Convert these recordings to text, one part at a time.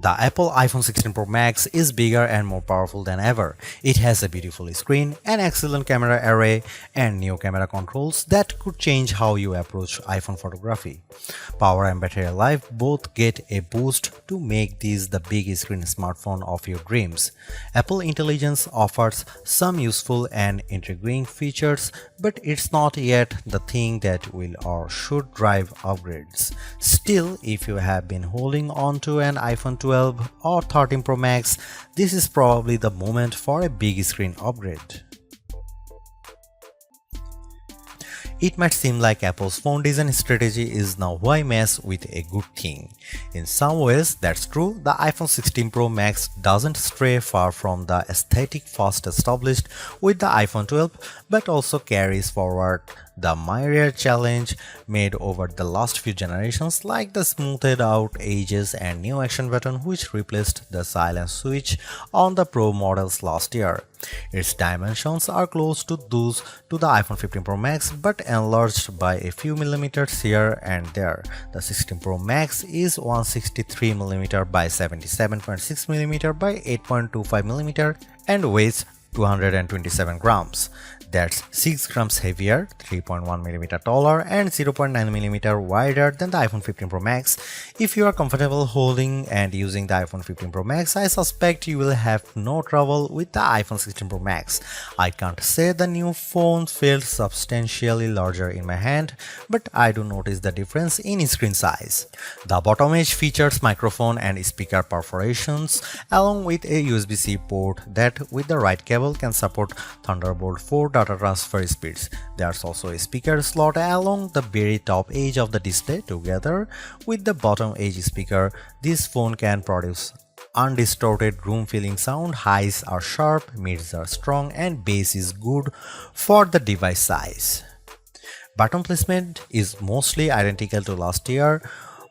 The Apple iPhone 16 Pro Max is bigger and more powerful than ever. It has a beautiful screen, an excellent camera array, and new camera controls that could change how you approach iPhone photography. Power and battery life both get a boost to make this the big screen smartphone of your dreams. Apple Intelligence offers some useful and intriguing features, but it's not yet the thing that will or should drive upgrades. Still, if you have been holding on to an iPhone 12 or 13 Pro Max, this is probably the moment for a big screen upgrade. It might seem like Apple's phone design strategy is now why mess with a good thing. In some ways, that's true. The iPhone 16 Pro Max doesn't stray far from the aesthetic first established with the iPhone 12, but also carries forward the myriad challenge made over the last few generations, like the smoothed out edges and new action button which replaced the silent switch on the Pro models last year. Its dimensions are close to those to the iPhone 15 Pro Max but enlarged by a few millimeters here and there. The 16 Pro Max is 163mm by 77.6mm by 8.25mm and weighs 227 grams. That's 6 grams heavier, 3.1mm taller, and 0.9mm wider than the iPhone 15 Pro Max. If you are comfortable holding and using the iPhone 15 Pro Max, I suspect you will have no trouble with the iPhone 16 Pro Max. I can't say the new phone feels substantially larger in my hand, but I do notice the difference in screen size. The bottom edge features microphone and speaker perforations, along with a USB-C port that, with the right cable, can support Thunderbolt 4 data transfer speeds. There's also a speaker slot along the very top edge of the display. Together with the bottom edge speaker, this phone can produce undistorted room-filling sound. Highs are sharp, mids are strong, and bass is good for the device size. Button placement is mostly identical to last year,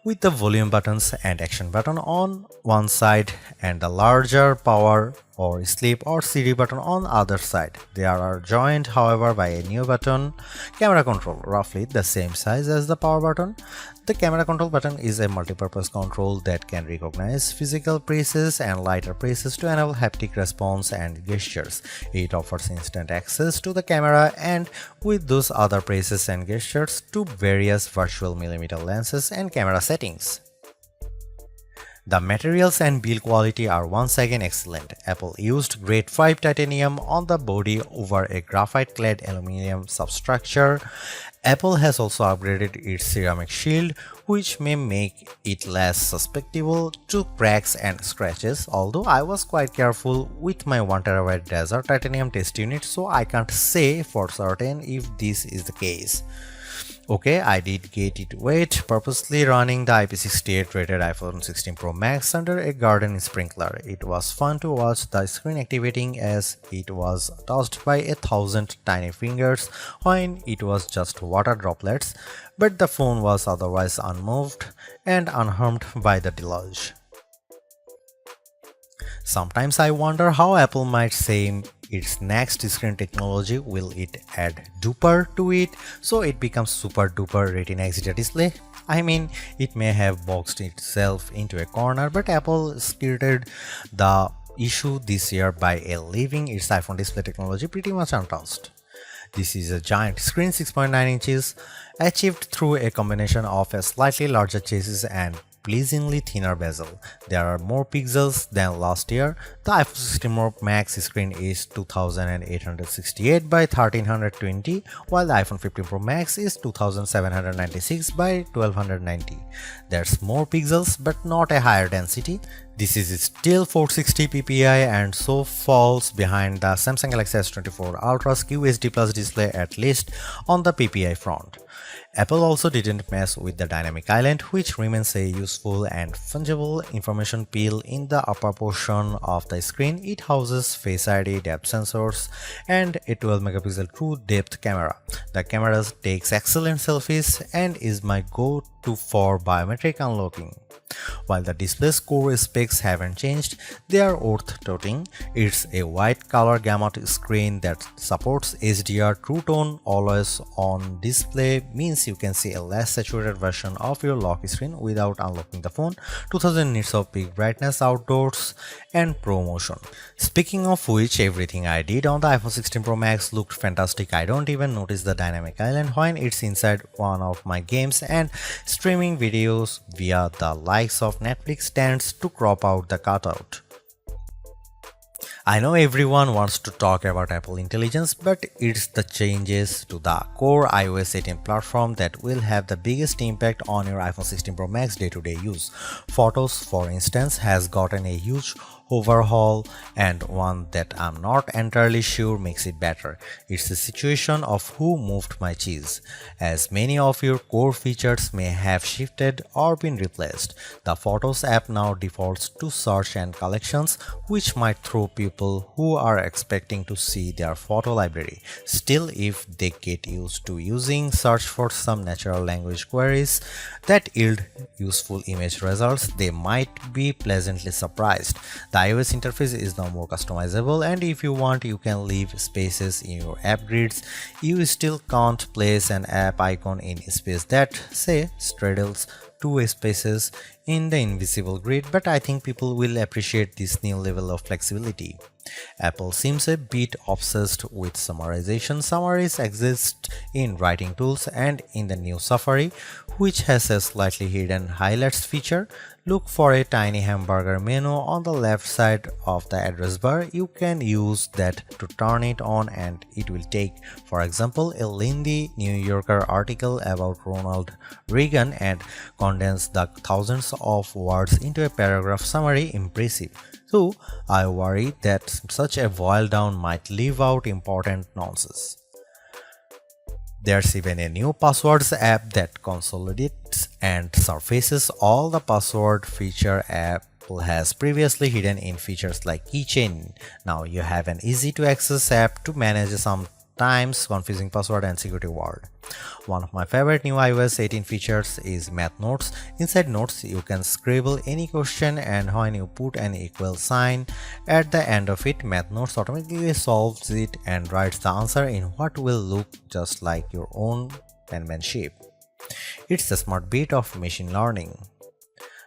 with the volume buttons and action button on one side and the larger power or sleep or Siri button on the other side. They are joined, however, by a new button, camera control, roughly the same size as the power button. The camera control button is a multi-purpose control that can recognize physical presses and lighter presses to enable haptic response and gestures. It offers instant access to the camera and with those other presses and gestures to various virtual millimeter lenses and camera settings. The materials and build quality are once again excellent. Apple used grade 5 titanium on the body over a graphite-clad aluminum substructure. Apple has also upgraded its ceramic shield, which may make it less susceptible to cracks and scratches, although I was quite careful with my 1TB Desert titanium test unit, so I can't say for certain if this is the case. Okay, I did get it wet, purposely running the IP68 rated iPhone 16 Pro Max under a garden sprinkler. It was fun to watch the screen activating as it was touched by 1,000 tiny fingers when it was just water droplets, but the phone was otherwise unmoved and unharmed by the deluge. Sometimes I wonder how Apple might say its next screen technology. Will it add duper to it so it becomes super duper Retina XDR display? I mean, it may have boxed itself into a corner, but Apple skirted the issue this year by leaving its iPhone display technology pretty much untouched. This is a giant screen, 6.9 inches, achieved through a combination of a slightly larger chassis and pleasingly thinner bezel. There are more pixels than last year. The iPhone 16 Pro Max screen is 2868 by 1320, while the iPhone 15 Pro Max is 2796 by 1290. There's more pixels but not a higher density. This is still 460 ppi and so falls behind the Samsung Galaxy S24 Ultra's QHD Plus display, at least on the ppi front. Apple also didn't mess with the dynamic island, which remains a useful and fungible information peel in the upper portion of the screen. It houses Face ID, depth sensors, and a 12-megapixel true depth camera. The camera takes excellent selfies and is my go-to for biometric unlocking. While the display's core specs haven't changed, they are worth noting. It's a wide color gamut screen that supports HDR True Tone always on display, means you can see a less saturated version of your lock screen without unlocking the phone, 2000 nits of peak brightness outdoors, and Pro Motion. Speaking of which, everything I did on the iPhone 16 Pro Max looked fantastic. I don't even notice the dynamic island when it's inside one of my games, and streaming videos via the likes of Netflix tends to crop out the cutout. I know everyone wants to talk about Apple Intelligence, but it's the changes to the core iOS 18 platform that will have the biggest impact on your iPhone 16 Pro Max day-to-day use. Photos, for instance, has gotten a huge overhaul, and one that I'm not entirely sure makes it better. It's a situation of who moved my cheese, as many of your core features may have shifted or been replaced. The Photos app now defaults to search and collections, which might throw people who are expecting to see their photo library. Still, if they get used to using search for some natural language queries that yield useful image results, they might be pleasantly surprised. The iOS interface is now more customizable, and if you want, you can leave spaces in your app grids. You still can't place an app icon in space that, say, straddles two spaces in the invisible grid, but I think people will appreciate this new level of flexibility. Apple seems a bit obsessed with summarization. Summaries exist in writing tools and in the new Safari, which has a slightly hidden highlights feature. Look for a tiny hamburger menu on the left side of the address bar. You can use that to turn it on, and it will take, for example, a lengthy New Yorker article about Ronald Reagan and condense the thousands of words into a paragraph summary. Impressive. So I worry that such a boil down might leave out important nonsense. There's even a new passwords app that consolidates and surfaces all the password feature Apple has previously hidden in features like keychain. Now you have an easy to access app to manage sometimes confusing password and security word. One of my favorite new iOS 18 features is Math Notes. Inside Notes, you can scribble any question, and when you put an equal sign at the end of it, Math Notes automatically solves it and writes the answer in what will look just like your own penmanship. It's a smart bit of machine learning.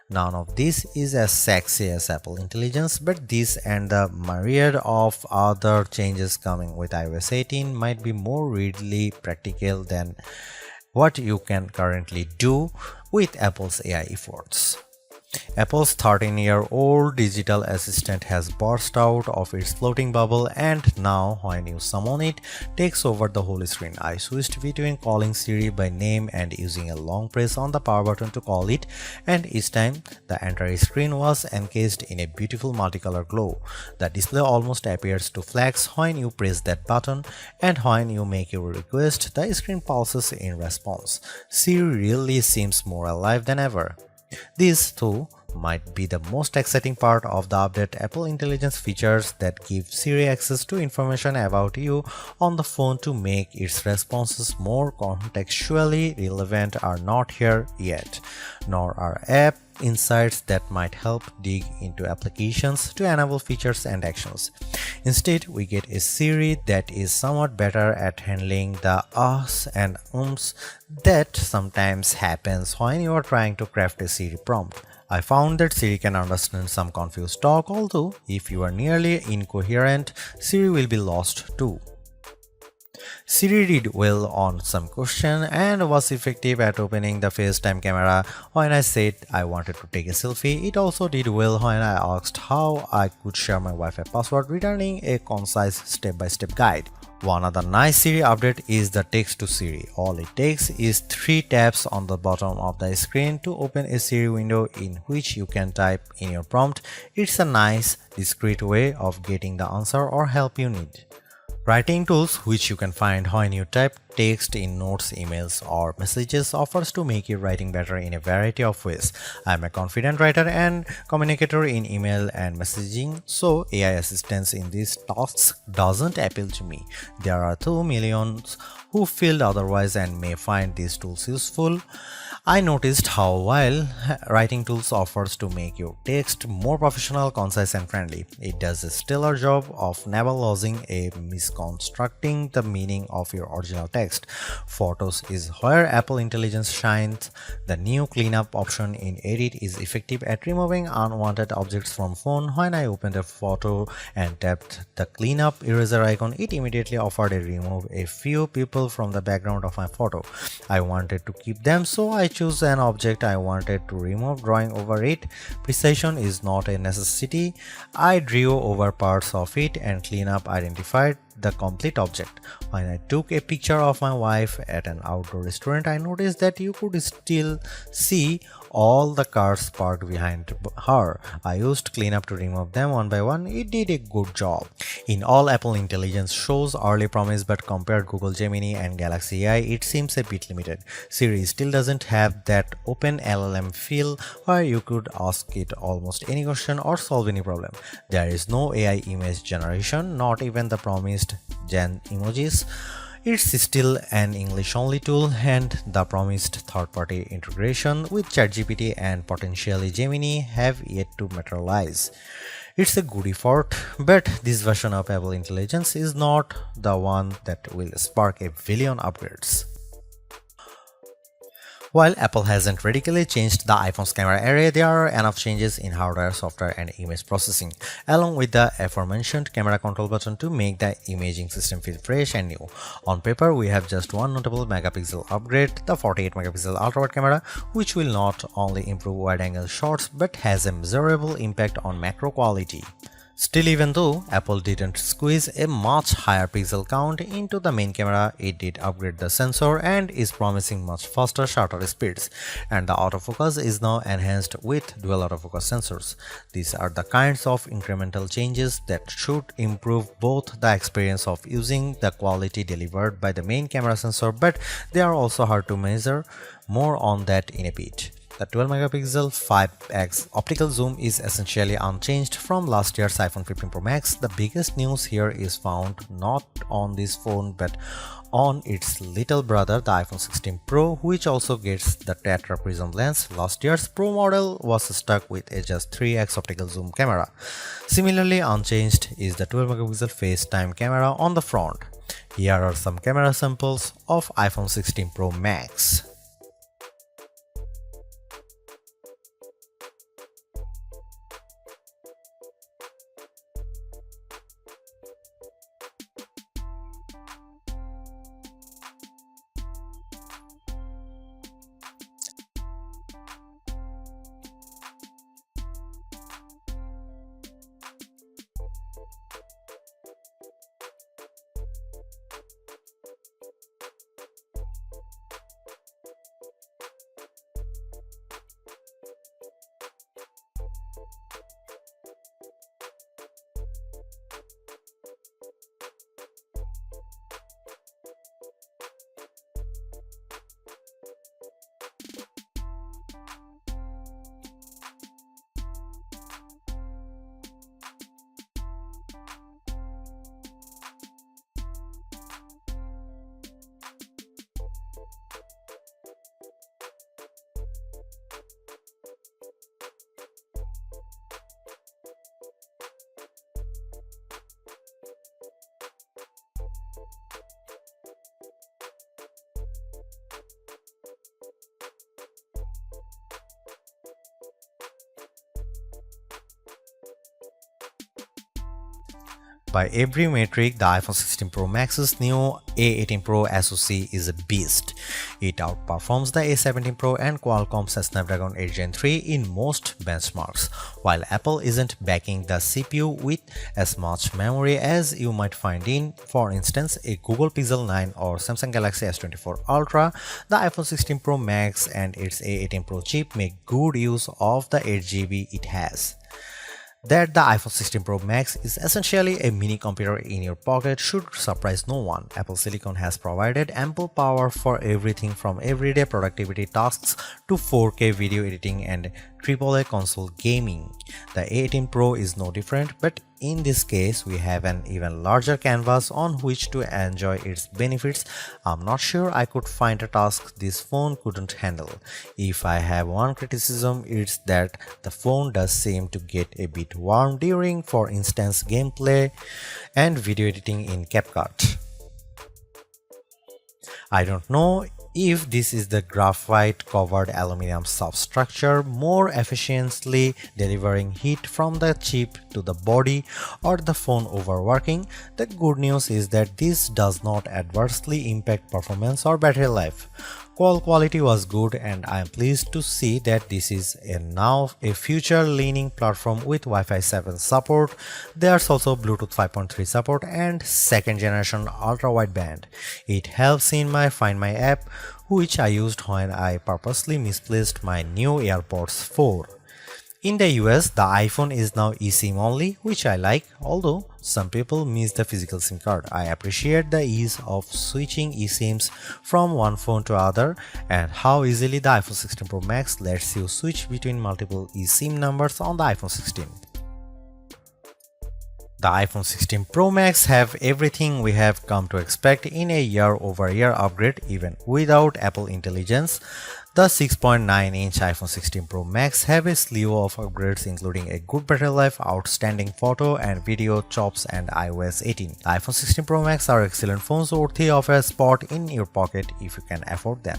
None of this is as sexy as Apple Intelligence, but this and the myriad of other changes coming with iOS 18 might be more readily practical than what you can currently do with Apple's AI efforts. Apple's 13-year-old digital assistant has burst out of its floating bubble, and now when you summon it, takes over the whole screen. I switched between calling Siri by name and using a long press on the power button to call it, and each time the entire screen was encased in a beautiful multicolor glow. The display almost appears to flash when you press that button, and when you make your request, the screen pulses in response. Siri really seems more alive than ever. This, too, might be the most exciting part of the update. Apple Intelligence features that give Siri access to information about you on the phone to make its responses more contextually relevant are not here yet, nor are app insights that might help dig into applications to enable features and actions. Instead, we get a Siri that is somewhat better at handling the ahs and ums that sometimes happens when you are trying to craft a Siri prompt. I found that Siri can understand some confused talk, although if you are nearly incoherent, Siri will be lost too. Siri did well on some question and was effective at opening the FaceTime camera when I said I wanted to take a selfie. It also did well when I asked how I could share my Wi-Fi password, returning a concise step-by-step guide. One other nice Siri update is the text to Siri. All it takes is 3 taps on the bottom of the screen to open a Siri window in which you can type in your prompt. It's a nice, discreet way of getting the answer or help you need. Writing tools, which you can find when you type text in notes, emails, or messages, offers to make your writing better in a variety of ways. I'm a confident writer and communicator in email and messaging, so AI assistance in these tasks doesn't appeal to me. There are 2 million who feel otherwise and may find these tools useful. I noticed how while writing tools offers to make your text more professional, concise and friendly, it does a stellar job of never losing a misconstructing the meaning of your original text. Photos is where Apple Intelligence shines. The new cleanup option in Edit is effective at removing unwanted objects from phone. When I opened a photo and tapped the cleanup eraser icon, it immediately offered to remove a few people from the background of my photo. I wanted to keep them, so I choose an object I wanted to remove, drawing over it. Precision is not a necessity. I drew over parts of it and cleanup identified the complete object. When I took a picture of my wife at an outdoor restaurant, I noticed that you could still see all the cars parked behind her. I used cleanup to remove them one by one. It did a good job. In all, Apple Intelligence shows early promise, but compared Google Gemini and Galaxy AI, it seems a bit limited. Siri still doesn't have that open LLM feel where you could ask it almost any question or solve any problem. There is no AI image generation, not even the promised Gen emojis. It's still an English-only tool, and the promised third-party integration with ChatGPT and potentially Gemini have yet to materialize. It's a good effort, but this version of Apple Intelligence is not the one that will spark a billion upgrades. While Apple hasn't radically changed the iPhone's camera array, there are enough changes in hardware, software, and image processing, along with the aforementioned camera control button to make the imaging system feel fresh and new. On paper, we have just one notable megapixel upgrade, the 48-megapixel ultra-wide camera, which will not only improve wide-angle shots but has a measurable impact on macro quality. Still, even though Apple didn't squeeze a much higher pixel count into the main camera, it did upgrade the sensor and is promising much faster shutter speeds, and the autofocus is now enhanced with dual autofocus sensors. These are the kinds of incremental changes that should improve both the experience of using the quality delivered by the main camera sensor, but they are also hard to measure. More on that in a bit. The 12-megapixel 5x optical zoom is essentially unchanged from last year's iPhone 15 Pro Max. The biggest news here is found not on this phone but on its little brother, the iPhone 16 Pro, which also gets the Tetra Prism lens. Last year's Pro model was stuck with a just 3x optical zoom camera. Similarly unchanged is the 12-megapixel FaceTime camera on the front. Here are some camera samples of iPhone 16 Pro Max. By every metric, the iPhone 16 Pro Max's new A18 Pro SoC is a beast. It outperforms the A17 Pro and Qualcomm's Snapdragon 8 Gen 3 in most benchmarks. While Apple isn't backing the CPU with as much memory as you might find in, for instance, a Google Pixel 9 or Samsung Galaxy S24 Ultra, the iPhone 16 Pro Max and its A18 Pro chip make good use of the 8GB it has. That the iPhone 16 Pro Max is essentially a mini computer in your pocket should surprise no one. Apple Silicon has provided ample power for everything from everyday productivity tasks to 4K video editing and AAA console gaming. The A18 Pro is no different, but In this case, we have an even larger canvas on which to enjoy its benefits. I'm not sure I could find a task this phone couldn't handle. If I have one criticism, it's that the phone does seem to get a bit warm during, for instance, gameplay and video editing in CapCut. I don't know if this is the graphite covered aluminum substructure more efficiently delivering heat from the chip to the body or the phone overworking. The good news is that this does not adversely impact performance or battery life. Call quality was good, and I am pleased to see that this is now a future-leaning platform with Wi-Fi 7 support. There's also Bluetooth 5.3 support and second generation ultra-wideband. It helps in my Find My app, which I used when I purposely misplaced my new AirPods 4. In the US, the iPhone is now eSIM only, which I like, although some people miss the physical SIM card. I appreciate the ease of switching eSIMs from one phone to other and how easily the iPhone 16 Pro Max lets you switch between multiple eSIM numbers on the iPhone 16. The iPhone 16 Pro Max have everything we have come to expect in a year-over-year upgrade even without Apple Intelligence. The 6.9-inch iPhone 16 Pro Max have a slew of upgrades including a good battery life, outstanding photo and video chops and iOS 18. The iPhone 16 Pro Max are excellent phones worthy of a spot in your pocket if you can afford them.